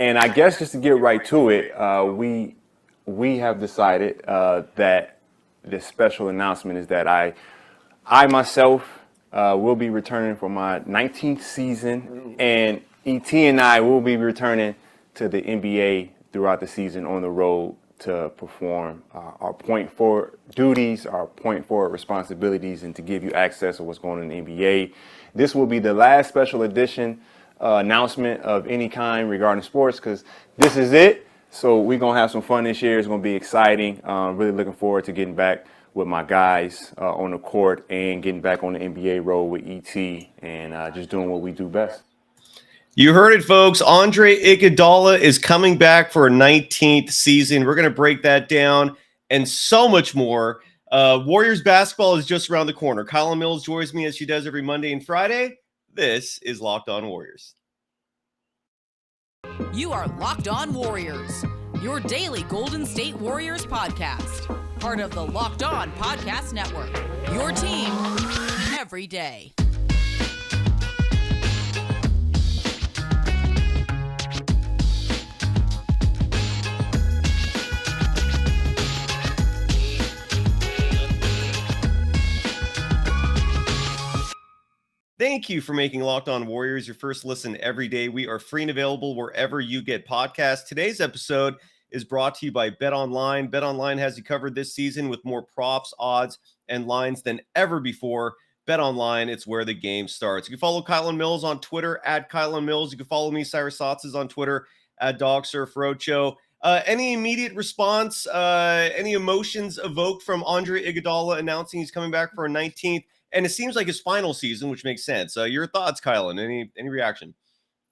And I guess just to get right to it, we have decided that this special announcement is that I myself will be returning for my 19th season, and ET and I will be returning to the NBA throughout the season on the road to perform our point forward duties, our point forward responsibilities, and to give you access to what's going on in the NBA. This will be the last special edition announcement of any kind regarding sports, because this is it. So we're going to have some fun this year. It's going to be exciting. Really looking forward to getting back with my guys on the court and getting back on the NBA road with ET and just doing what we do best. You heard it, folks. Andre Iguodala is coming back for a 19th season. We're going to break that down and so much more. Warriors basketball is just around the corner. Kylen Mills joins me as she does every Monday and Friday. This is Locked On Warriors. You are Locked On Warriors, your daily Golden State Warriors podcast. Part of the Locked On Podcast Network, your team every day. Thank you for making Locked On Warriors your first listen every day. We are free and available wherever you get podcasts. Today's episode is brought to you by BetOnline. BetOnline has you covered this season with more props, odds, and lines than ever before. BetOnline, it's where the game starts. You can follow Kylen Mills on Twitter at Kylen Mills. You can follow me, Cyrus Saatsaz, on Twitter at DogSurfRoadshow. Any immediate response, any emotions evoked from Andre Iguodala announcing he's coming back for a 19th? And it seems like his final season, which makes sense. Your thoughts, Kylen? Any reaction?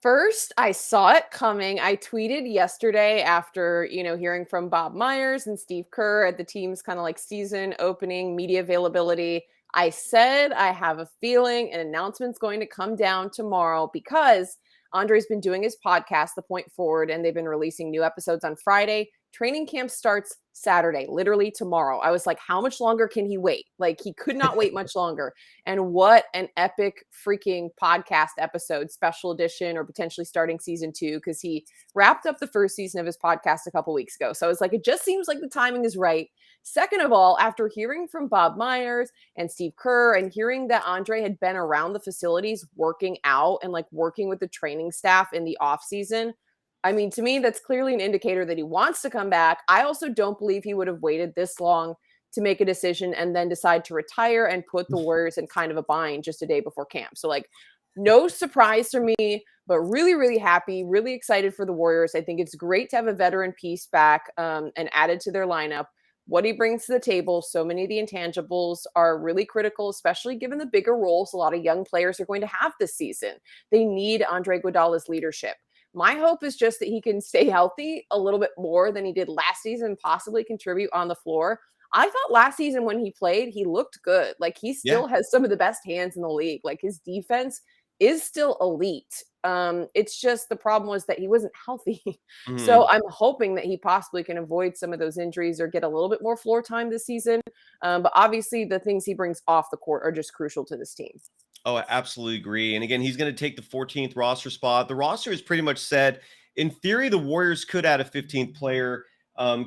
First, I saw it coming. I tweeted yesterday after, hearing from Bob Myers and Steve Kerr at the team's kind of like season opening media availability. I said, I have a feeling an announcement's going to come down tomorrow because Andre's been doing his podcast, The Point Forward, and they've been releasing new episodes on Friday. Training camp starts Saturday, literally tomorrow. I was like, how much longer can he wait? Like, he could not wait much longer. And what an epic freaking podcast episode, special edition, or potentially starting season 2, because he wrapped up the first season of his podcast a couple weeks ago. So I was like, it just seems like the timing is right. Second of all, after hearing from Bob Myers and Steve Kerr and hearing that Andre had been around the facilities working out and like working with the training staff in the off season, I mean, to me, that's clearly an indicator that he wants to come back. I also don't believe he would have waited this long to make a decision and then decide to retire and put the Warriors in kind of a bind just a day before camp. So like, no surprise for me, but really, really happy, really excited for the Warriors. I think it's great to have a veteran piece back and added to their lineup. What he brings to the table, so many of the intangibles are really critical, especially given the bigger roles a lot of young players are going to have this season. They need Andre Iguodala's leadership. My hope is just that he can stay healthy a little bit more than he did last season, possibly contribute on the floor. I thought last season when he played, he looked good. Like, he still has some of the best hands in the league. Like, his defense is still elite. It's just the problem was that he wasn't healthy. So I'm hoping that he possibly can avoid some of those injuries or get a little bit more floor time this season. But obviously the things he brings off the court are just crucial to this team. Oh, I absolutely agree. And again, he's going to take the 14th roster spot. The roster is pretty much set. In theory, the Warriors could add a 15th player.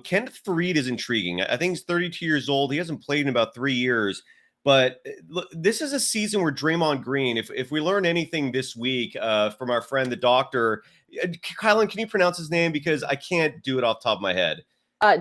Kenneth Faried is intriguing. I think he's 32 years old. He hasn't played in about 3 years. But look, this is a season where Draymond Green, if we learn anything this week from our friend, the doctor, Kylen, can you pronounce his name? Because I can't do it off the top of my head.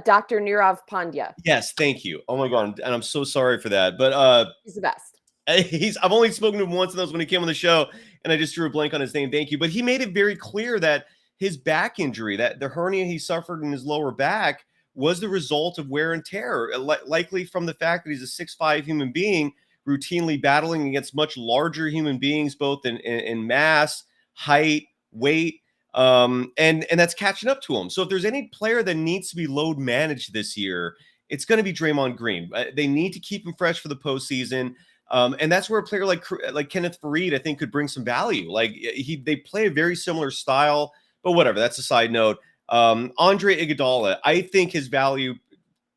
Dr. Nirav Pandya. Yes, thank you. Oh, my God. And I'm so sorry for that. But he's the best. I've only spoken to him once, and that was when he came on the show, and I just drew a blank on his name. Thank you. But he made it very clear that his back injury, that the hernia he suffered in his lower back, was the result of wear and tear, likely from the fact that he's a 6'5" human being routinely battling against much larger human beings, both in mass, height, weight, and that's catching up to him. So if there's any player that needs to be load managed this year, it's going to be Draymond Green. They need to keep him fresh for the postseason. And that's where a player like Kenneth Faried, I think, could bring some value. Like they play a very similar style, but whatever. That's a side note. Andre Iguodala, I think his value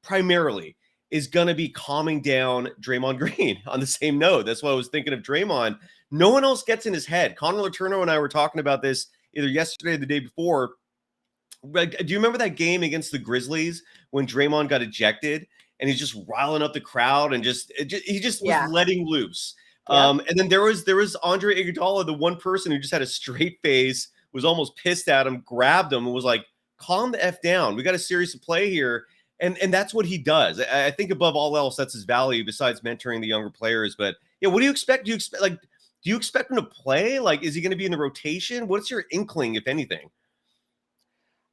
primarily is going to be calming down Draymond Green on the same note. That's why I was thinking of Draymond. No one else gets in his head. Connor Letourneau and I were talking about this either yesterday or the day before. Like, do you remember that game against the Grizzlies when Draymond got ejected and he's just riling up the crowd and he just was letting loose. And then there was Andre Iguodala, the one person who just had a straight face, was almost pissed at him, grabbed him, and was like, calm the F down. We got a series of play here. And that's what he does. I think above all else, that's his value besides mentoring the younger players. But yeah, what do you expect? Do you expect him to play? Like, is he going to be in the rotation? What's your inkling, if anything?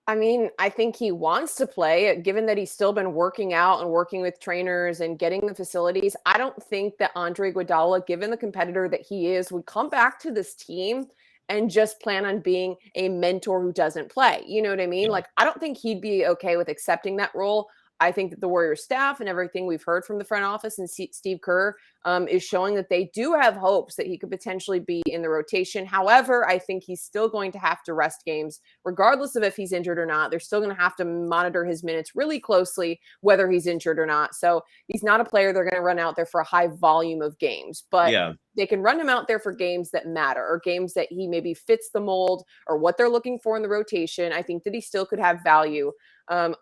I mean, I think he wants to play, given that he's still been working out and working with trainers and getting the facilities. I don't think that Andre Iguodala, given the competitor that he is, would come back to this team and just plan on being a mentor who doesn't play. You know what I mean? Yeah. Like, I don't think he'd be okay with accepting that role. I think that the Warriors staff and everything we've heard from the front office and Steve Kerr is showing that they do have hopes that he could potentially be in the rotation. However, I think he's still going to have to rest games, regardless of if he's injured or not. They're still going to have to monitor his minutes really closely, whether he's injured or not. So he's not a player they're going to run out there for a high volume of games, but they can run him out there for games that matter, or games that he maybe fits the mold or what they're looking for in the rotation. I think that he still could have value.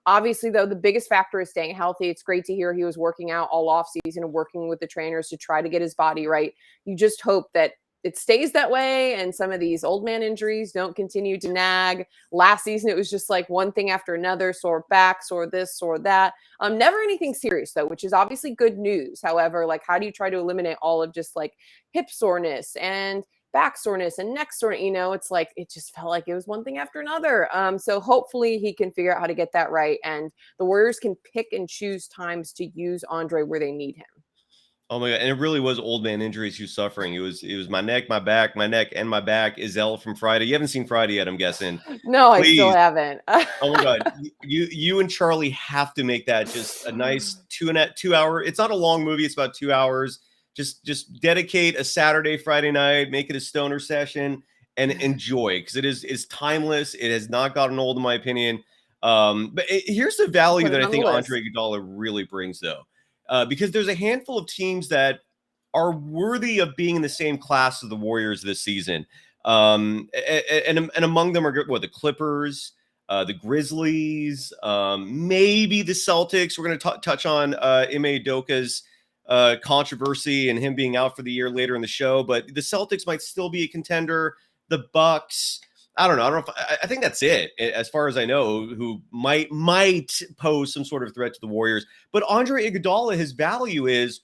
Obviously, though, the biggest factor is staying healthy. It's great to hear he was working out all off season and working with the trainers to try to get his body right. You just hope that it stays that way and some of these old man injuries don't continue to nag. Last season, it was just like one thing after another, sore back, sore this, sore that. Never anything serious, though, which is obviously good news. However, like, how do you try to eliminate all of just like hip soreness and back soreness and neck soreness? You know, it's like, it just felt like it was one thing after another. So hopefully he can figure out how to get that right. And the Warriors can pick and choose times to use Andre where they need him. Oh my God. And it really was old man injuries he was suffering. It was my neck, my back, my neck, and my back. Izelle from Friday. You haven't seen Friday yet, I'm guessing. No, Please. I still haven't. Oh my God. You and Charlie have to make that just a nice 2 hour. It's not a long movie. It's about 2 hours. Just dedicate a Saturday, Friday night, make it a stoner session and enjoy, because it's timeless. It has not gotten old, in my opinion. But here's the value that I think Andre Iguodala really brings, though. Because there's a handful of teams that are worthy of being in the same class as the Warriors this season. And among them are the Clippers, the Grizzlies, maybe the Celtics. We're going to touch on Ime Udokal's controversy and him being out for the year later in the show. But the Celtics might still be a contender. The Bucks. I don't know. I think that's it, as far as I know, who might pose some sort of threat to the Warriors. But Andre Iguodala, his value is,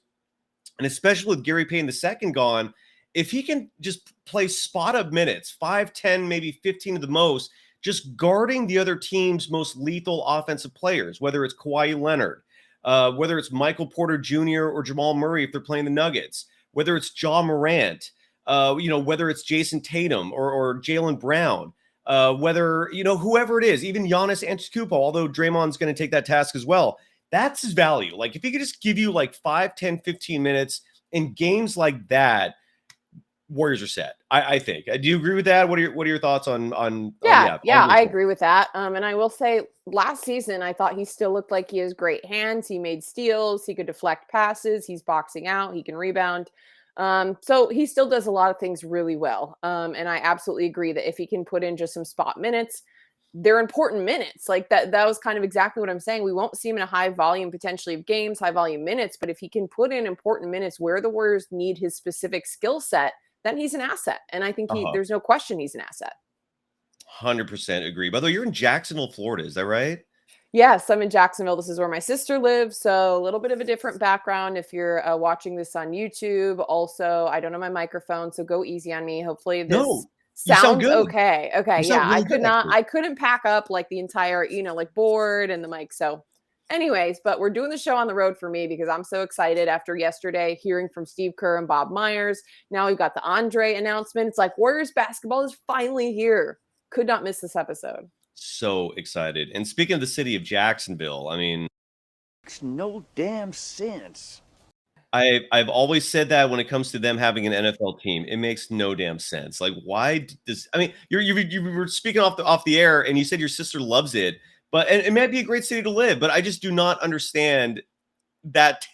and especially with Gary Payton II gone, if he can just play spot-up minutes, 5, 10, maybe 15 at the most, just guarding the other team's most lethal offensive players, whether it's Kawhi Leonard, whether it's Michael Porter Jr. or Jamal Murray if they're playing the Nuggets, whether it's Ja Morant, whether it's Jason Tatum or Jaylen Brown, whether, whoever it is, even Giannis Antetokounmpo, although Draymond's going to take that task as well. That's his value. Like, if he could just give you like 5, 10, 15 minutes in games like that, Warriors are set, I think. Do you agree with that? What are your thoughts on I agree with that. And I will say, last season, I thought he still looked like he has great hands. He made steals. He could deflect passes. He's boxing out. He can rebound. So he still does a lot of things really well. And I absolutely agree that if he can put in just some spot minutes, they're important minutes. Like that was kind of exactly what I'm saying. We won't see him in a high volume, potentially, of games, high volume minutes, but if he can put in important minutes where the Warriors need his specific skill set, then he's an asset. And I think there's no question he's an asset. 100% agree. By the way, you're in Jacksonville, Florida. Is that right? Yes, I'm in Jacksonville. This is where my sister lives. So a little bit of a different background if you're watching this on YouTube. Also, I don't have my microphone, so go easy on me. Hopefully this sounds good. Okay. Okay. Yeah. Really I couldn't pack up like the entire, like board and the mic. So anyways, but we're doing the show on the road for me because I'm so excited after yesterday hearing from Steve Kerr and Bob Myers. Now we've got the Andre announcement. It's like Warriors basketball is finally here. Could not miss this episode. So excited. And speaking of the city of Jacksonville, I mean, makes no damn sense. I've always said that when it comes to them having an NFL team, it makes no damn sense. Like, why does, I mean, you were speaking off the air and you said your sister loves it, but and it might be a great city to live, but I just do not understand that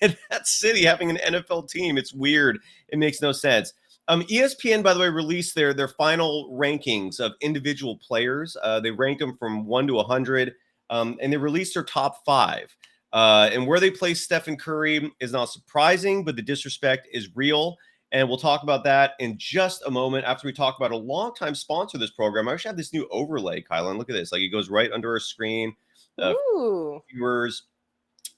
city having an NFL team. It's weird. It makes no sense. ESPN, by the way, released their final rankings of individual players. They rank them from 1 to 100, and they released their top 5. And where they place Stephen Curry is not surprising, but the disrespect is real. And we'll talk about that in just a moment after we talk about a longtime sponsor of this program. I actually have this new overlay, Kylen. Look at this. Like, it goes right under our screen. Ooh. Viewers.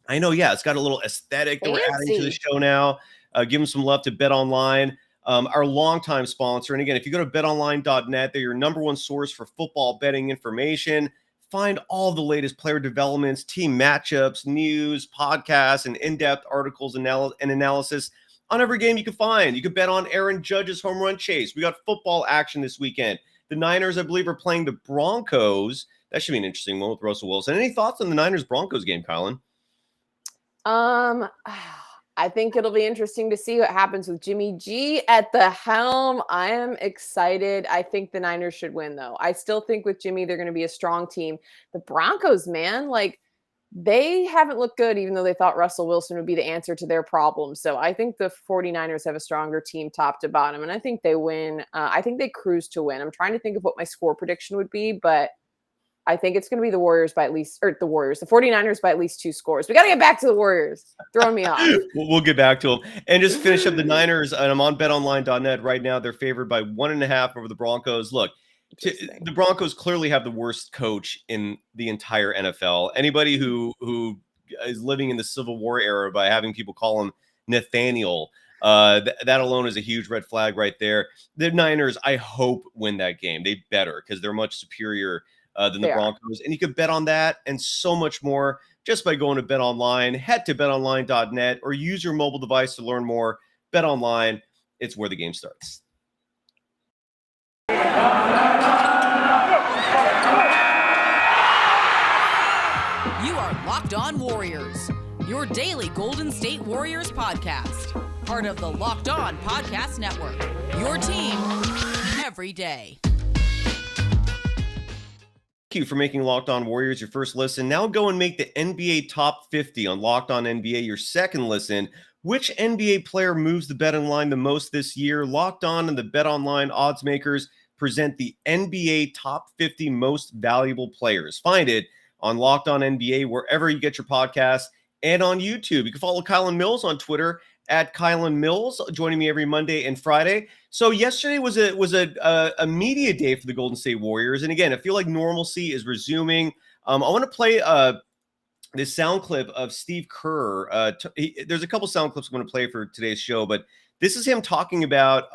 I know, yeah, it's got a little aesthetic that we're adding to the show now. Give them some love to BetOnline, our longtime sponsor. And again, if you go to betonline.net, they're your number one source for football betting information. Find all the latest player developments, team matchups, news, podcasts, and in-depth articles and analysis on every game you can find. You can bet on Aaron Judge's home run chase. We got football action this weekend. The Niners, I believe, are playing the Broncos. That should be an interesting one with Russell Wilson. Any thoughts on the Niners-Broncos game, Kylen? I think it'll be interesting to see what happens with Jimmy G at the helm. I am excited. I think the Niners should win, though. I still think with Jimmy, they're going to be a strong team. The Broncos, man, like, they haven't looked good, even though they thought Russell Wilson would be the answer to their problems. So I think the 49ers have a stronger team top to bottom, and I think they win. I think they cruise to win. I'm trying to think of what my score prediction would be, but I think it's going to be the 49ers by at least 2 scores. We got to get back to the Warriors. Throwing me off. We'll get back to them. And just finish up the Niners. And I'm on betonline.net right now. They're favored by 1.5 over the Broncos. Look, the Broncos clearly have the worst coach in the entire NFL. Anybody who is living in the Civil War era by having people call him Nathaniel, that alone is a huge red flag right there. The Niners, I hope, win that game. They better, because they're much superior than the Broncos. And you can bet on that and so much more just by going to BetOnline. Head to betonline.net or use your mobile device to learn more. BetOnline, it's where the game starts. You are Locked On Warriors, your daily Golden State Warriors podcast. Part of the Locked On Podcast Network, your team every day. Thank you for making Locked On Warriors your first listen. Now go and make the NBA Top 50 on Locked On NBA your second listen. Which NBA player moves the betting line the most this year? Locked On and the BetOnline odds makers present the NBA Top 50 most valuable players. Find it on Locked On NBA wherever you get your podcasts and on YouTube. You can follow Kylen Mills on Twitter at Kylen Mills, joining me every Monday and Friday. So yesterday was a media day for the Golden State Warriors, and again, I feel like normalcy is resuming. I want to play this sound clip of Steve Kerr. There's a couple sound clips I'm going to play for today's show, but this is him talking about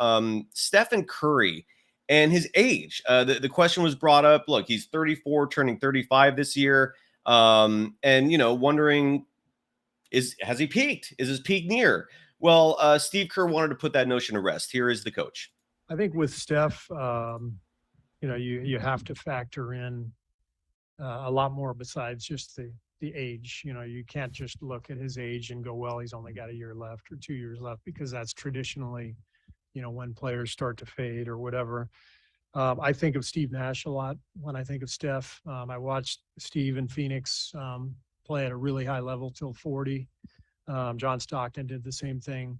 Stephen Curry and his age. The question was brought up. Look, he's 34, turning 35 this year, and wondering, has he peaked? Is his peak near? Well, Steve Kerr wanted to put that notion to rest. Here is the coach. I think with Steph, you have to factor in a lot more besides just the age. You can't just look at his age and go, well, he's only got a year left or 2 years left, because that's traditionally, when players start to fade or whatever. I think of Steve Nash a lot when I think of Steph. I watched Steve in Phoenix play at a really high level till 40. John Stockton did the same thing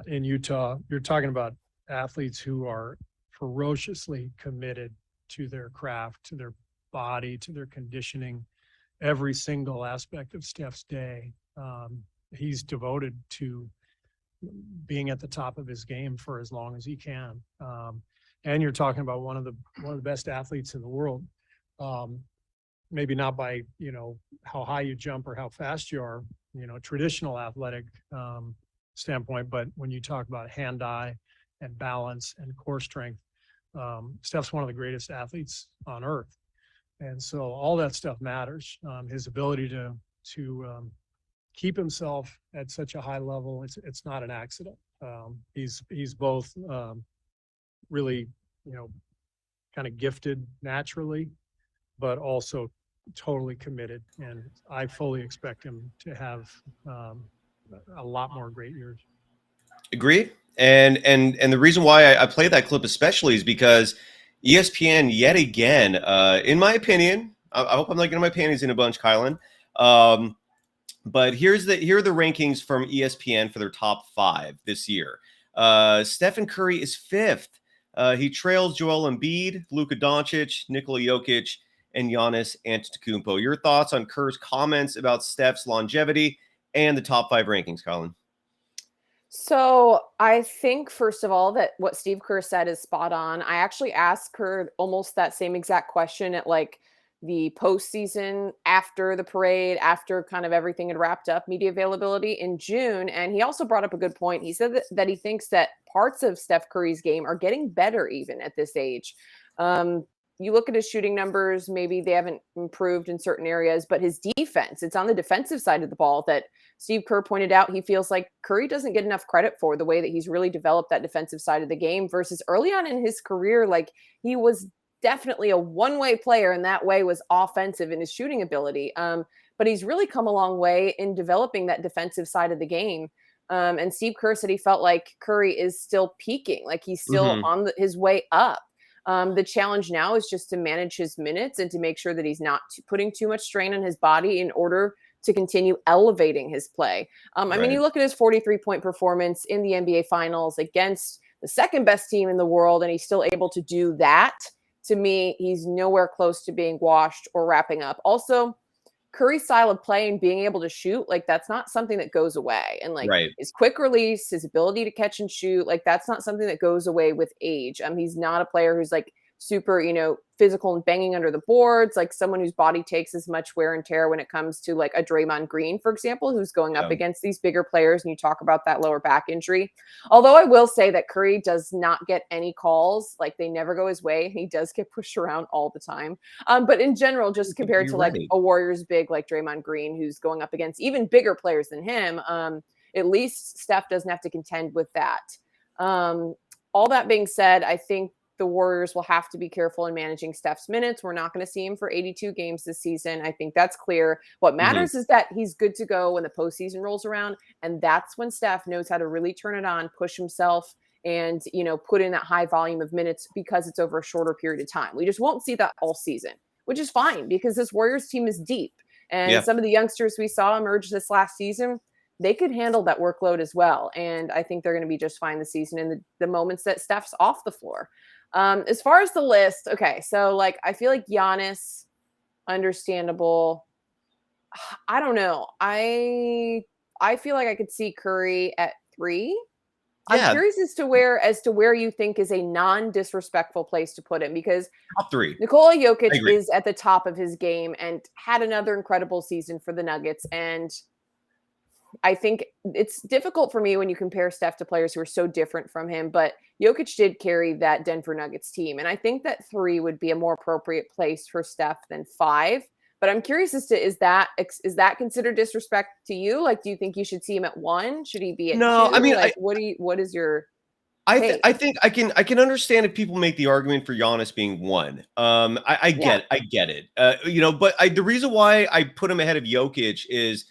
in Utah. You're talking about athletes who are ferociously committed to their craft, to their body, to their conditioning, every single aspect of Steph's day. He's devoted to being at the top of his game for as long as he can. And you're talking about one of the best athletes in the world. Maybe not by, how high you jump or how fast you are, traditional athletic standpoint, but when you talk about hand-eye and balance and core strength, Steph's one of the greatest athletes on earth. And so all that stuff matters. His ability to keep himself at such a high level, it's not an accident. He's both really, kind of gifted naturally, but also totally committed, and I fully expect him to have a lot more great years. Agreed. And the reason why I play that clip especially is because ESPN yet again, in my opinion, I hope I'm not getting my panties in a bunch, Kylen. But here are the rankings from ESPN for their top 5 this year. Stephen Curry is 5th. He trails Joel Embiid, Luka Doncic, Nikola Jokic, and Giannis Antetokounmpo. Your thoughts on Kerr's comments about Steph's longevity and the top 5 rankings, Colin? So I think, first of all, that what Steve Kerr said is spot on. I actually asked Kerr almost that same exact question at like the postseason after the parade, after kind of everything had wrapped up, media availability in June. And he also brought up a good point. He said that he thinks that parts of Steph Curry's game are getting better even at this age. You look at his shooting numbers, maybe they haven't improved in certain areas, but his defense, it's on the defensive side of the ball that Steve Kerr pointed out he feels like Curry doesn't get enough credit for the way that he's really developed that defensive side of the game versus early on in his career, like he was definitely a one-way player, and that way was offensive in his shooting ability. But he's really come a long way in developing that defensive side of the game. And Steve Kerr said he felt like Curry is still peaking, like he's still on his way up. The challenge now is just to manage his minutes and to make sure that he's not putting too much strain on his body in order to continue elevating his play. I mean, you look at his 43-point performance in the NBA Finals against the second best team in the world, and he's still able to do that. To me, he's nowhere close to being washed or wrapping up. Also, Curry's style of play and being able to shoot, like that's not something that goes away. And like his quick release, his ability to catch and shoot, like that's not something that goes away with age. He's not a player who's like super, physical and banging under the boards, like someone whose body takes as much wear and tear when it comes to like a Draymond Green, for example, who's going up against these bigger players. And you talk about that lower back injury. Although I will say that Curry does not get any calls, like they never go his way. He does get pushed around all the time. But in general, just compared to like a Warriors big like Draymond Green, who's going up against even bigger players than him, at least Steph doesn't have to contend with that. All that being said, I think the Warriors will have to be careful in managing Steph's minutes. We're not going to see him for 82 games this season. I think that's clear. What matters is that he's good to go when the postseason rolls around. And that's when Steph knows how to really turn it on, push himself, and, put in that high volume of minutes because it's over a shorter period of time. We just won't see that all season, which is fine because this Warriors team is deep. And some of the youngsters we saw emerge this last season, they could handle that workload as well. And I think they're going to be just fine this season in the moments that Steph's off the floor. As far as the list, okay, so like I feel like Giannis, understandable. I don't know. I feel like I could see Curry at 3. I'm curious as to where you think is a non-disrespectful place to put him, because top 3. Nikola Jokic is at the top of his game and had another incredible season for the Nuggets. And I think it's difficult for me when you compare Steph to players who are so different from him, but Jokic did carry that Denver Nuggets team. And I think that 3 would be a more appropriate place for Steph than 5. But I'm curious as to, is that considered disrespect to you? Like, do you think you should see him at 1? Should he be at 2? I mean, like, what is your I think I can understand if people make the argument for Giannis being 1. I get it. But the reason why I put him ahead of Jokic is,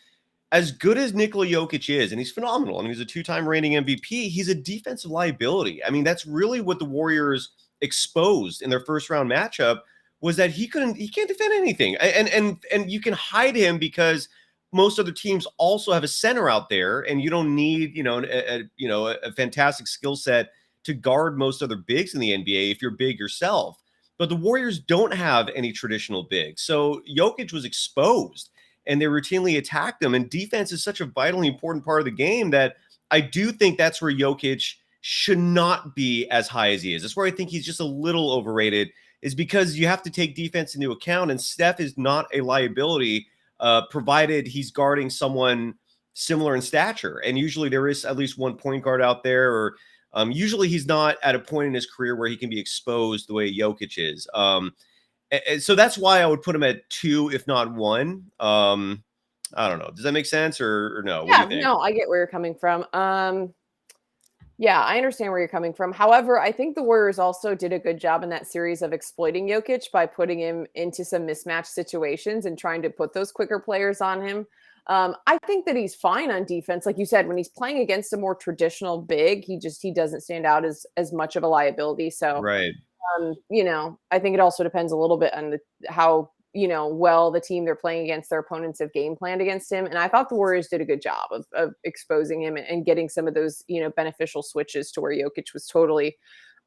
as good as Nikola Jokic is, and he's phenomenal, and he's a 2-time reigning MVP, he's a defensive liability. I mean, that's really what the Warriors exposed in their first round matchup, was that he can't defend anything. And you can hide him because most other teams also have a center out there, and you don't need, a fantastic skill set to guard most other bigs in the NBA if you're big yourself. But the Warriors don't have any traditional bigs. So Jokic was exposed, and they routinely attacked them. And defense is such a vitally important part of the game that I do think that's where Jokic should not be as high as he is. That's where I think he's just a little overrated, is because you have to take defense into account. And Steph is not a liability, provided he's guarding someone similar in stature. And usually there is at least one point guard out there, or usually he's not at a point in his career where he can be exposed the way Jokic is. And so that's why I would put him at 2, if not 1. I don't know. Does that make sense or no? Yeah, no, I get where you're coming from. Yeah, I understand where you're coming from. However, I think the Warriors also did a good job in that series of exploiting Jokic by putting him into some mismatch situations and trying to put those quicker players on him. I think that he's fine on defense. Like you said, when he's playing against a more traditional big, he doesn't stand out as much of a liability. So right. I think it also depends a little bit on how well the team they're playing against, their opponents have game planned against him. And I thought the Warriors did a good job of exposing him and getting some of those, beneficial switches to where Jokic was totally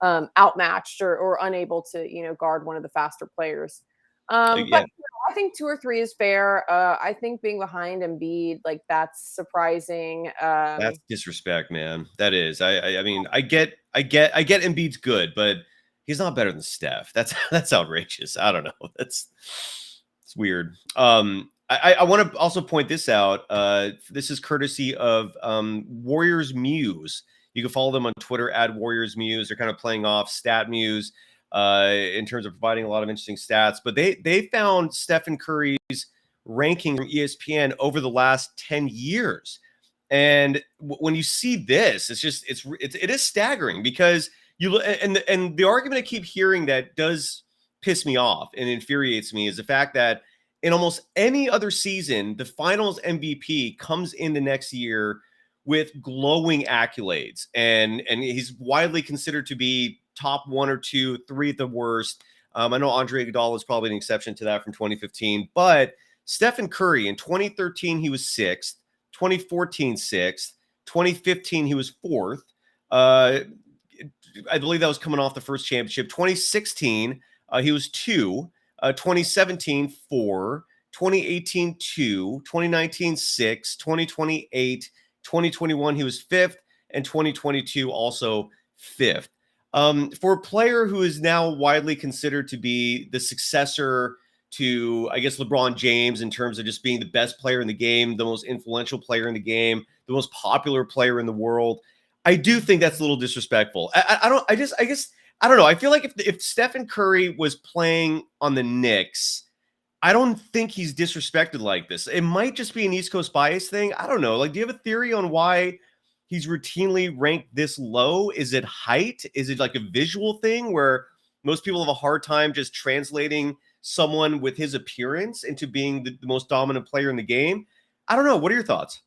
outmatched or unable to, guard one of the faster players. But I think 2 or 3 is fair. I think being behind Embiid, like, that's surprising. That's disrespect, man. That is. I mean, I get Embiid's good, but he's not better than Steph. That's outrageous. I don't know. It's weird. I want to also point this out. This is courtesy of Warriors Muse. You can follow them on Twitter at Warriors Muse. They're kind of playing off Stat Muse in terms of providing a lot of interesting stats. But they found Stephen Curry's ranking from ESPN over the last 10 years. And when you see this, it is staggering, because and the argument I keep hearing that does piss me off and infuriates me is the fact that in almost any other season, the finals MVP comes in the next year with glowing accolades. And he's widely considered to be top 1 or 2, 3 at the worst. I know Andre Iguodala is probably an exception to that from 2015, but Stephen Curry in 2013, he was 6th, 2014, 6th, 2015, he was 4th. I believe that was coming off the first championship. 2016, he was 2, 2017, 4, 2018, 2, 2019, 6, 2020, 8, 2021, he was 5th, and 2022 also 5th. For a player who is now widely considered to be the successor to, I guess, LeBron James in terms of just being the best player in the game, the most influential player in the game, the most popular player in the world, I do think that's a little disrespectful. I don't know. I feel like if Stephen Curry was playing on the Knicks, I don't think he's disrespected like this. It might just be an East Coast bias thing. I don't know. Like, do you have a theory on why he's routinely ranked this low? Is it height? Is it like a visual thing where most people have a hard time just translating someone with his appearance into being the most dominant player in the game? I don't know. What are your thoughts?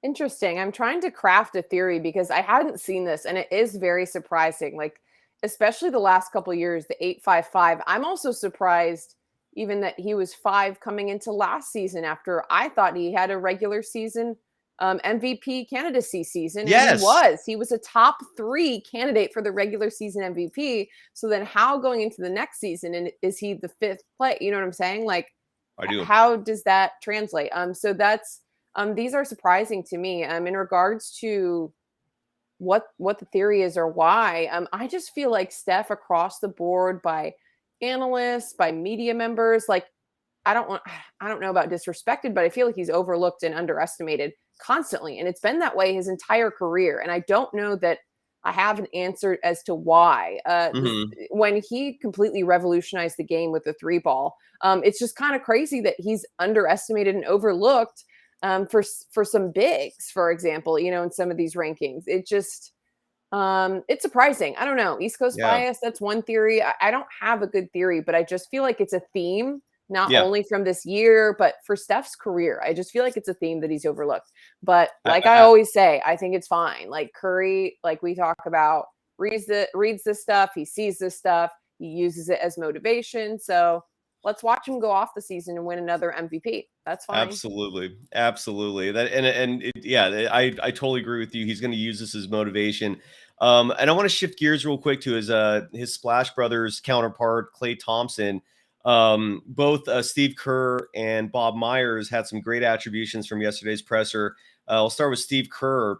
Interesting. I'm trying to craft a theory because I hadn't seen this, and it is very surprising. Like, especially the last couple of years, the 8.55. I'm also surprised even that he was 5 coming into last season after I thought he had a regular season MVP candidacy season. Yes. And he was a top 3 candidate for the regular season MVP. So then how going into the next season, and is he the 5th play? You know what I'm saying? Like, I do. How does that translate? So that's, these are surprising to me. In regards to what the theory is or why, I just feel like Steph across the board, by analysts, by media members, like, I don't know about disrespected, but I feel like he's overlooked and underestimated constantly. And it's been that way his entire career. And I don't know that I have an answer as to why. When he completely revolutionized the game with the 3 ball, it's just kind of crazy that he's underestimated and overlooked for some bigs, for example, in some of these rankings. It just, it's surprising. I don't know. East Coast bias, that's one theory. I don't have a good theory, but I just feel like it's a theme, not only from this year, but for Steph's career. I just feel like it's a theme that he's overlooked. But like I always say, I think it's fine. Like Curry, like we talk about, reads this stuff. He sees this stuff. He uses it as motivation. So let's watch him go off the season and win another MVP. That's fine. Absolutely. That I totally agree with you. He's going to use this as motivation. And I want to shift gears real quick to his Splash Brothers counterpart, Klay Thompson. Both Steve Kerr and Bob Myers had some great attributions from yesterday's presser. I'll start with Steve Kerr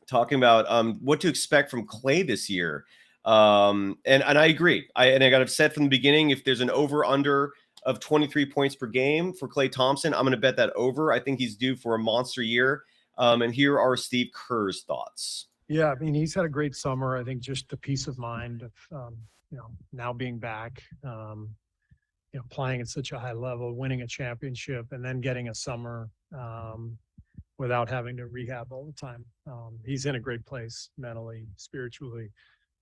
talking about what to expect from Klay this year. And I agree. I got said from the beginning, if there's an over-under of 23 points per game for Klay Thompson, I'm going to bet that over. I think he's due for a monster year. And here are Steve Kerr's thoughts. Yeah, I mean, he's had a great summer. I think just the peace of mind of, now being back, playing at such a high level, winning a championship, and then getting a summer without having to rehab all the time. He's in a great place mentally, spiritually.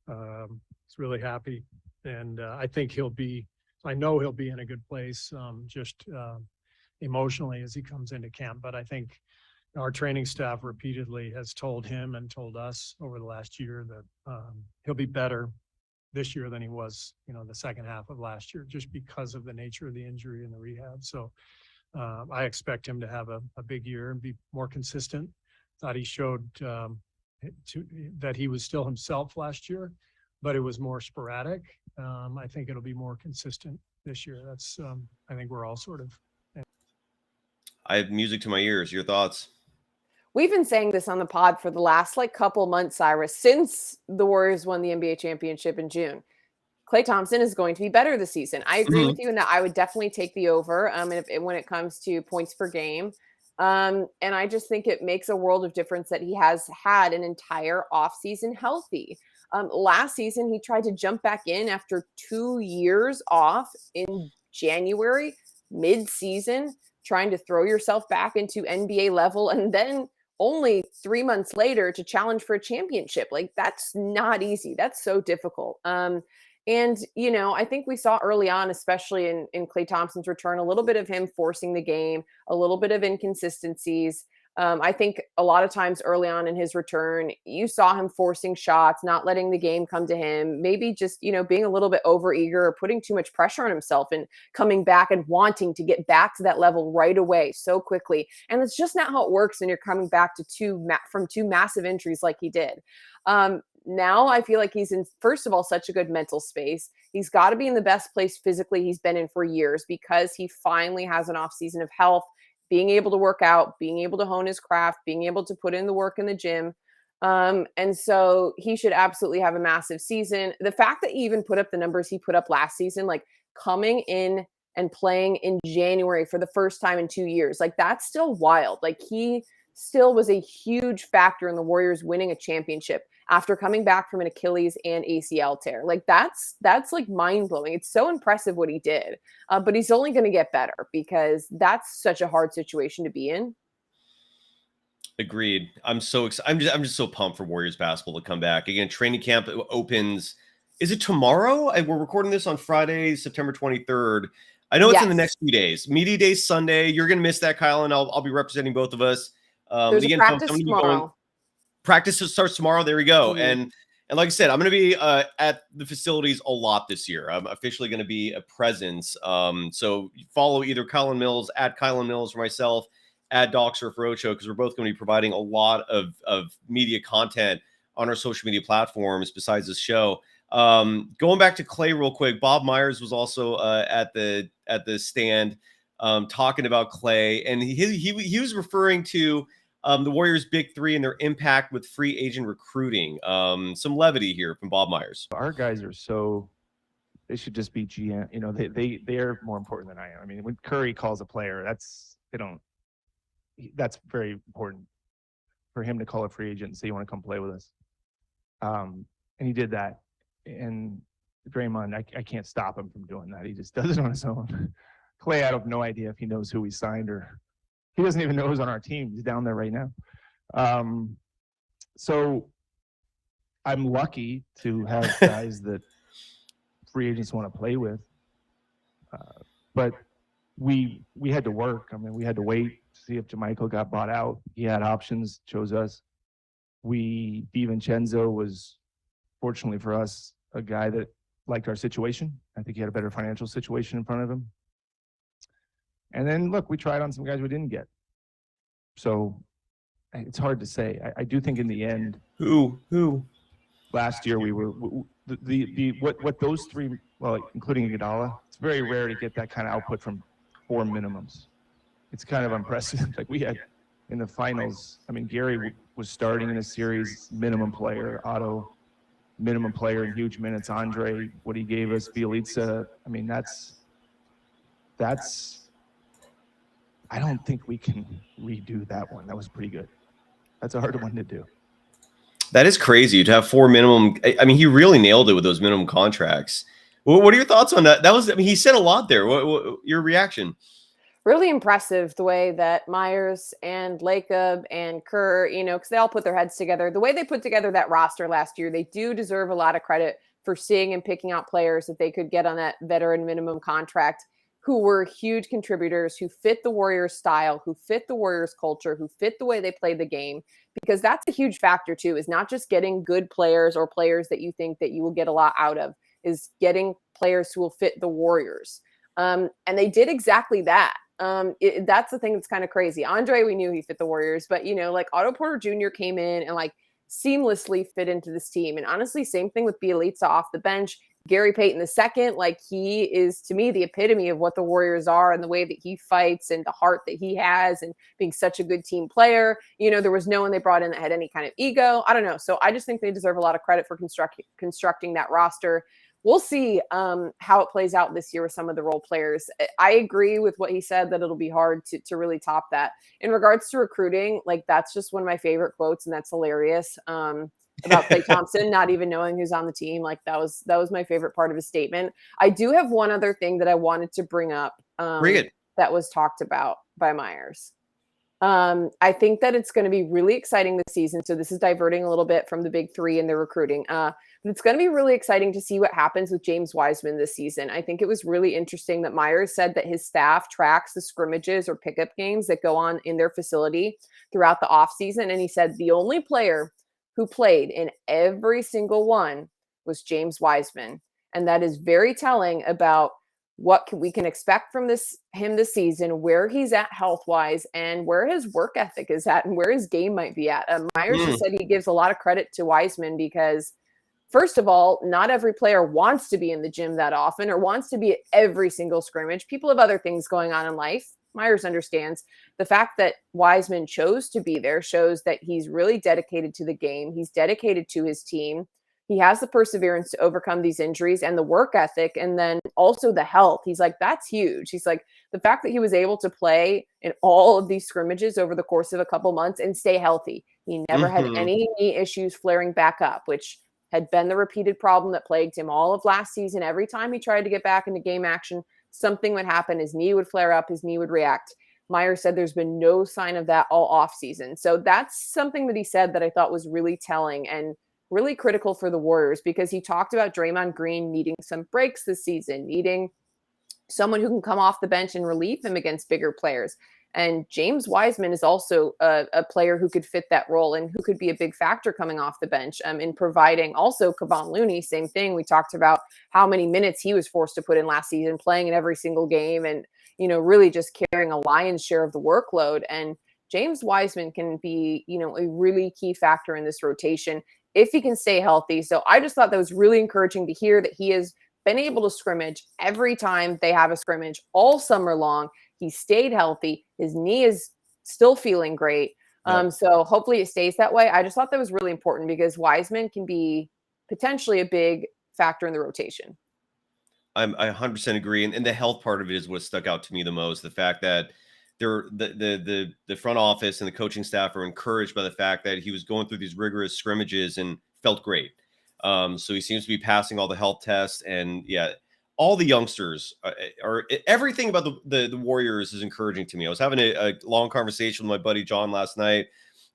He's really happy. And I know he'll be in a good place just emotionally as he comes into camp. But I think our training staff repeatedly has told him and told us over the last year that he'll be better this year than he was, the second half of last year, just because of the nature of the injury and the rehab. So I expect him to have a big year and be more consistent. Thought he showed that he was still himself last year, but it was more sporadic. I think it'll be more consistent this year. That's I think we're all sort of. I have music to my ears. Your thoughts? We've been saying this on the pod for the last couple months, Cyrus, since the Warriors won the NBA championship in June. Klay Thompson is going to be better this season. I agree with you in that I would definitely take the over when it comes to points per game. And I just think it makes a world of difference that he has had an entire offseason healthy. Last season, he tried to jump back in after 2 years off in January, mid-season, trying to throw yourself back into NBA level, and then only 3 months later to challenge for a championship. That's not easy. That's so difficult. And, I think we saw early on, especially in Klay Thompson's return, a little bit of him forcing the game, a little bit of inconsistencies. I think a lot of times early on in his return, you saw him forcing shots, not letting the game come to him, maybe just, being a little bit overeager or putting too much pressure on himself and coming back and wanting to get back to that level right away so quickly. And it's just not how it works when you're coming back to from two massive injuries like he did. Now I feel like he's in, first of all, such a good mental space. He's got to be in the best place physically he's been in for years because he finally has an off season of health, being able to work out, being able to hone his craft, being able to put in the work in the gym. And so he should absolutely have a massive season. The fact that he even put up the numbers he put up last season, coming in and playing in January for the first time in 2 years, that's still wild. He still was a huge factor in the Warriors winning a championship after coming back from an Achilles and ACL tear. That's mind blowing. It's so impressive what he did, but he's only going to get better because that's such a hard situation to be in. Agreed. I'm so excited. I'm just so pumped for Warriors basketball to come back again. Training camp opens. Is it tomorrow? We're recording this on Friday, September 23rd. I know it's in the next few days. Media Day Sunday. You're going to miss that, Kylen. I'll be representing both of us. There's a practice tomorrow. Practice starts tomorrow. There we go. Mm-hmm. And like I said, I'm going to be at the facilities a lot this year. I'm officially going to be a presence. So follow either Kylen Mills at Kylen Mills or myself at Doxer for Ocho, because we're both going to be providing a lot of media content on our social media platforms besides this show. Going back to Klay real quick, Bob Myers was also at the stand talking about Klay, and he was referring to the Warriors' big three and their impact with free agent recruiting. Some levity here from Bob Myers. Our guys are they should just be GM. They are more important than I am. I mean, when Curry calls a player, that's very important for him to call a free agent and say, you want to come play with us. And he did that. And Draymond, I can't stop him from doing that. He just does it on his own. Klay, I have no idea if he knows who he signed, or he doesn't even know who's on our team. He's down there right now. So I'm lucky to have guys that free agents want to play with. But we had to work. I mean, we had to wait to see if JaMychal got bought out. He had options, chose us. DiVincenzo was, fortunately for us, a guy that liked our situation. I think he had a better financial situation in front of him. And then, look, we tried on some guys we didn't get. So it's hard to say. I do think in the end, who last year we were what those three, well, including Iguodala, it's very rare to get that kind of output from 4 minimums. It's kind of unprecedented. Like we had in the finals. I mean, Gary was starting in a series, minimum player. Otto, minimum player in huge minutes. Andre, what he gave us. Bielitsa. I mean, that's. I don't think we can redo that one. That was pretty good. That's a hard one to do. That is crazy to have 4 minimum. I mean, he really nailed it with those minimum contracts. What are your thoughts on that? He said a lot there. What your reaction? Really impressive the way that Myers and Lacob and Kerr, because they all put their heads together. The way they put together that roster last year, they do deserve a lot of credit for seeing and picking out players that they could get on that veteran minimum contract. who were huge contributors, who fit the Warriors style, who fit the Warriors culture, who fit the way they play the game, because that's a huge factor too, is not just getting good players or players that you think that you will get a lot out of, is getting players who will fit the Warriors. And they did exactly that. That's the thing that's kind of crazy. Andre, we knew he fit the Warriors, but like Otto Porter Jr. came in and like seamlessly fit into this team. And honestly, same thing with Bjelica off the bench. Gary Payton II, like he is to me the epitome of what the Warriors are, and the way that he fights and the heart that he has and being such a good team player. There was no one they brought in that had any kind of ego. I don't know. So I just think they deserve a lot of credit for constructing that roster. We'll see how it plays out this year with some of the role players. I agree with what he said, that it'll be hard to really top that. In regards to recruiting, like that's just one of my favorite quotes, and that's hilarious. About Klay Thompson not even knowing who's on the team. Like that was my favorite part of his statement. I do have one other thing that I wanted to bring up that was talked about by Myers. I think that it's going to be really exciting this season. So this is diverting a little bit from the big three and their recruiting. But it's going to be really exciting to see what happens with James Wiseman this season. I think it was really interesting that Myers said that his staff tracks the scrimmages or pickup games that go on in their facility throughout the offseason. And he said the only player who played in every single one was James Wiseman. And that is very telling about what we can expect from him this season, where he's at health-wise, and where his work ethic is at, and where his game might be at. Myers has said he gives a lot of credit to Wiseman because, first of all, not every player wants to be in the gym that often or wants to be at every single scrimmage. People have other things going on in life. Myers understands. The fact that Wiseman chose to be there shows that he's really dedicated to the game. He's dedicated to his team. He has the perseverance to overcome these injuries and the work ethic, and then also the health. He's like, that's huge. He's like, the fact that he was able to play in all of these scrimmages over the course of a couple months and stay healthy. He never had any knee issues flaring back up, which had been the repeated problem that plagued him all of last season. Every time he tried to get back into game action, something would happen. His knee would flare up. His knee would react. Myers said there's been no sign of that all off season. So that's something that he said that I thought was really telling and really critical for the Warriors, because he talked about Draymond Green needing some breaks this season, needing someone who can come off the bench and relieve him against bigger players. And James Wiseman is also a player who could fit that role and who could be a big factor coming off the bench in providing. Also, Kevon Looney, same thing. We talked about how many minutes he was forced to put in last season, playing in every single game and, really just carrying a lion's share of the workload. And James Wiseman can be, a really key factor in this rotation if he can stay healthy. So I just thought that was really encouraging to hear that he has been able to scrimmage every time they have a scrimmage all summer long. He stayed healthy. His knee is still feeling great. So hopefully it stays that way. I just thought that was really important because Wiseman can be potentially a big factor in the rotation. I 100% agree. And the health part of it is what stuck out to me the most. The fact that the front office and the coaching staff are encouraged by the fact that he was going through these rigorous scrimmages and felt great. So he seems to be passing all the health tests, and all the youngsters are everything about the Warriors is encouraging to me. I was having a long conversation with my buddy John last night,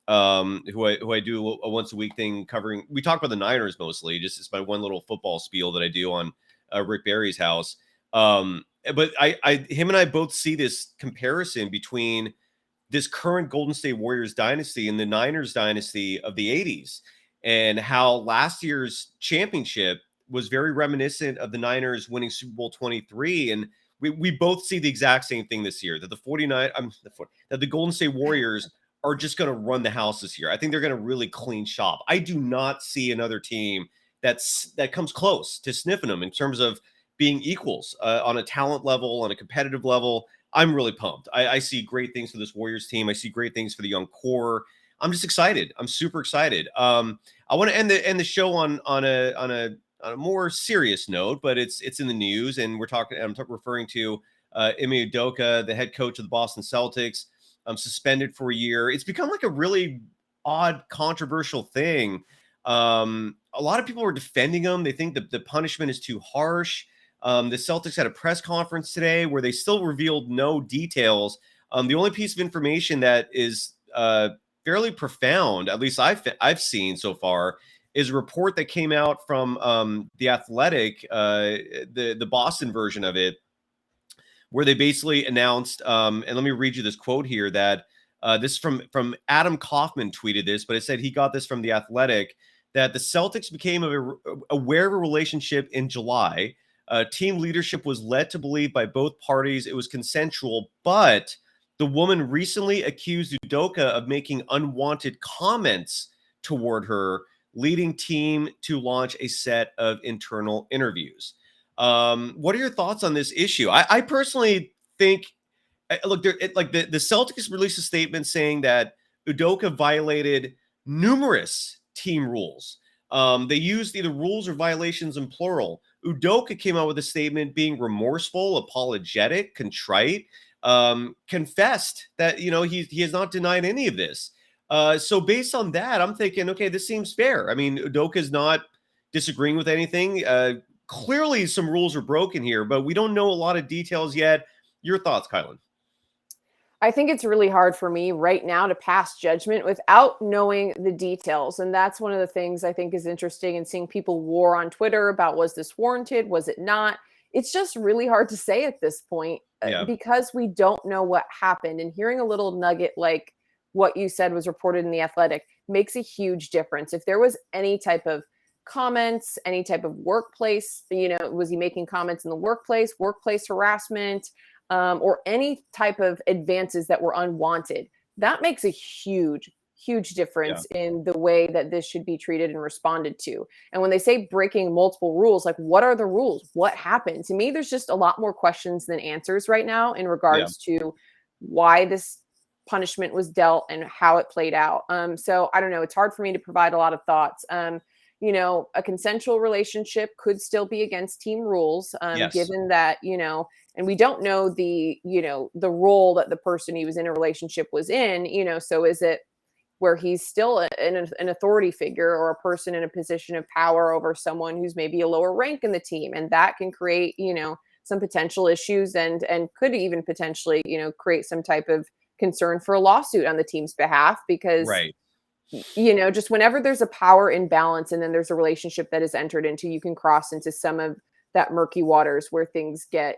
who I do a once a week thing covering. We talk about the Niners mostly. Just it's my one little football spiel that I do on Rick Barry's house. But him and I both see this comparison between this current Golden State Warriors dynasty and the Niners dynasty of the 80s, and how last year's championship was very reminiscent of the Niners winning Super Bowl 23. And we both see the exact same thing this year, that that the Golden State Warriors are just going to run the house this year. I think they're going to really clean shop. I do not see another team that comes close to sniffing them in terms of being equals on a talent level, on a competitive level. I'm really pumped. I see great things for this Warriors team. I see great things for the young core. I'm just excited. I'm super excited. I want to end the show on a more serious note, but it's in the news, and I'm referring to Ime Udokal, the head coach of the Boston Celtics, suspended for a year. It's become like a really odd, controversial thing. A lot of people are defending him. They think that the punishment is too harsh. The Celtics had a press conference today where they still revealed no details. The only piece of information that is fairly profound, at least I've seen so far, is a report that came out from The Athletic, the Boston version of it, where they basically announced, and let me read you this quote here that this is from Adam Kaufman tweeted this, but it said he got this from The Athletic, that the Celtics became aware of a relationship in July. Team leadership was led to believe by both parties it was consensual, but the woman recently accused Udoka of making unwanted comments toward her, leading team to launch a set of internal interviews. What are your thoughts on this issue? I personally think, look, the Celtics released a statement saying that Udoka violated numerous team rules. They used either rules or violations in plural. Udoka came out with a statement being remorseful, apologetic, contrite, confessed that, he has not denied any of this. So based on that, I'm thinking, okay, this seems fair. I mean, Udoka is not disagreeing with anything. Clearly some rules are broken here, but we don't know a lot of details yet. Your thoughts, Kylen? I think it's really hard for me right now to pass judgment without knowing the details. And that's one of the things I think is interesting in seeing people war on Twitter about, was this warranted? Was it not? It's just really hard to say at this point because we don't know what happened. And hearing a little nugget like what you said was reported in The Athletic makes a huge difference. If there was any type of comments, any type of workplace, was he making comments in the workplace harassment, or any type of advances that were unwanted, that makes a huge difference in the way that this should be treated and responded to. And when they say breaking multiple rules, like, what are the rules? What happened? To me, there's just a lot more questions than answers right now in regards to why this punishment was dealt and how it played out. So I don't know. It's hard for me to provide a lot of thoughts. A consensual relationship could still be against team rules, given that, and we don't know the role that the person he was in a relationship was in, so is it where he's still an authority figure or a person in a position of power over someone who's maybe a lower rank in the team, and that can create, some potential issues and could even potentially, create some type of concern for a lawsuit on the team's behalf, because just whenever there's a power imbalance and then there's a relationship that is entered into, you can cross into some of that murky waters where things get,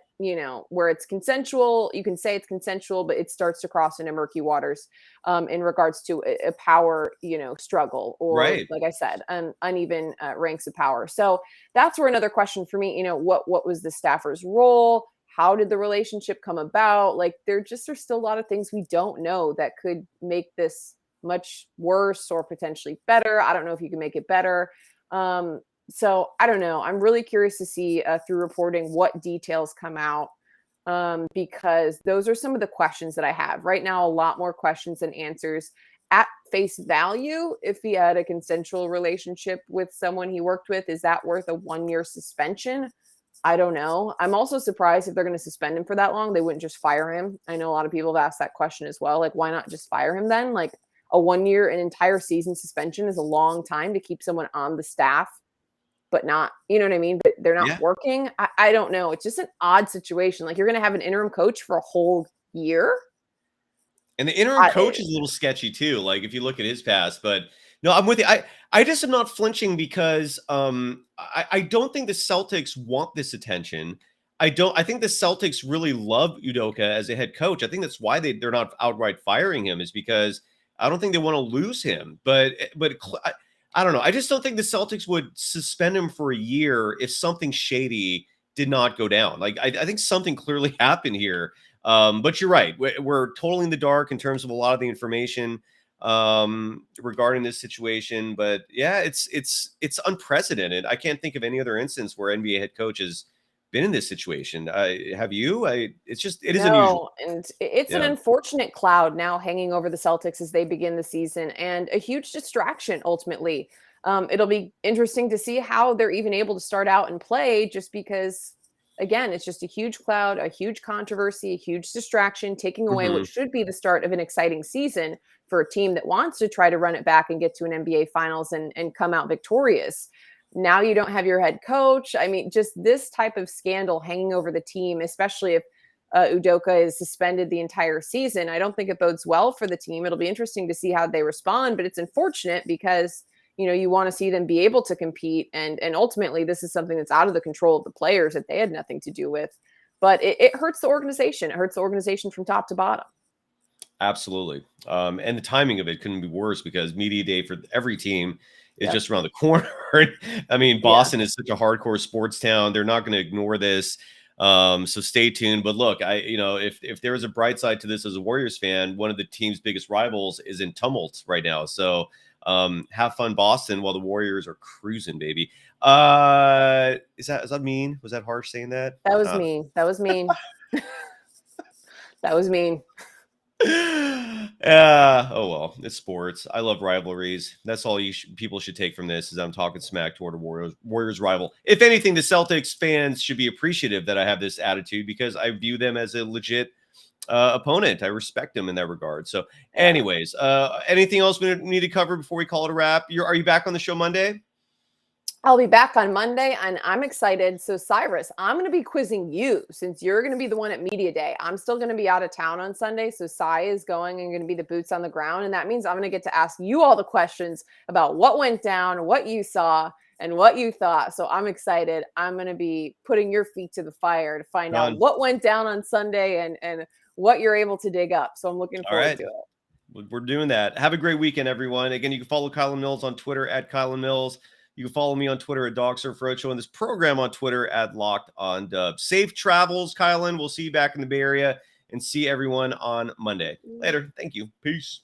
where it's consensual. You can say it's consensual, but it starts to cross into murky waters in regards to a power, struggle, or like I said, uneven ranks of power. So that's where another question for me, what was the staffer's role? How did the relationship come about? Like, there's still a lot of things we don't know that could make this much worse or potentially better. I don't know if you can make it better. So I don't know. I'm really curious to see through reporting what details come out, because those are some of the questions that I have right now. A lot more questions than answers. At face value, if he had a consensual relationship with someone he worked with, is that worth a 1-year suspension? I don't know. I'm also surprised if they're going to suspend him for that long, they wouldn't just fire him. I know a lot of people have asked that question as well. Like, why not just fire him then? Like, a 1-year, an entire season suspension is a long time to keep someone on the staff, but not, you know what I mean? But they're not working. I don't know. It's just an odd situation. Like, you're going to have an interim coach for a whole year. And the interim coach is a little sketchy too. Like, if you look at his past, but no, I'm with you. I just am not flinching because I don't think the Celtics want this attention. I think the Celtics really love Udoka as a head coach. I think that's why they're not outright firing him, is because I don't think they want to lose him. But I don't know. I just don't think the Celtics would suspend him for a year if something shady did not go down. Like, I think something clearly happened here. But you're right. We're totally in the dark in terms of a lot of the information regarding this situation. But yeah, it's unprecedented. I can't think of any other instance where NBA head coach has been in this situation. Have you? It is unusual. And it's an unfortunate cloud now hanging over the Celtics as they begin the season, and a huge distraction ultimately. It'll be interesting to see how they're even able to start out and play, just because, again, it's just a huge cloud, a huge controversy, a huge distraction, taking away what should be the start of an exciting season for a team that wants to try to run it back and get to an NBA Finals and come out victorious. Now you don't have your head coach. I mean, just this type of scandal hanging over the team, especially if Udoka is suspended the entire season, I don't think it bodes well for the team. It'll be interesting to see how they respond, but it's unfortunate because, you want to see them be able to compete. And ultimately, this is something that's out of the control of the players that they had nothing to do with. but it hurts the organization. It hurts the organization from top to bottom. Absolutely. And the timing of it couldn't be worse because media day for every team is Yep. just around the corner. I mean, Boston is such a hardcore sports town. They're not going to ignore this. So stay tuned. But look, if there is a bright side to this as a Warriors fan, one of the team's biggest rivals is in tumult right now. So have fun, Boston, while the Warriors are cruising, baby. Is that mean? Was that harsh saying that? That was mean. That was mean. That was mean. Oh well, it's sports. I love rivalries. That's all people should take from this is I'm talking smack toward a Warriors rival. If anything, the Celtics fans should be appreciative that I have this attitude because I view them as a legit opponent. I respect them in that regard. So anyways, anything else we need to cover before we call it a wrap? Are you back on the show Monday? I'll be back on Monday, and I'm excited. So, Cyrus, I'm going to be quizzing you since you're going to be the one at Media Day. I'm still going to be out of town on Sunday, so Cy is going and going to be the boots on the ground, and that means I'm going to get to ask you all the questions about what went down, what you saw, and what you thought. So I'm excited. I'm going to be putting your feet to the fire to find out what went down on Sunday and what you're able to dig up. So I'm looking forward to it. We're doing that. Have a great weekend, everyone. Again, you can follow Kylen Mills on Twitter at Kylen Mills. You can follow me on Twitter at DogSurfRoadshow and this program on Twitter at Locked on Dub. Safe travels, Kylen. We'll see you back in the Bay Area and see everyone on Monday. Later. Thank you. Peace.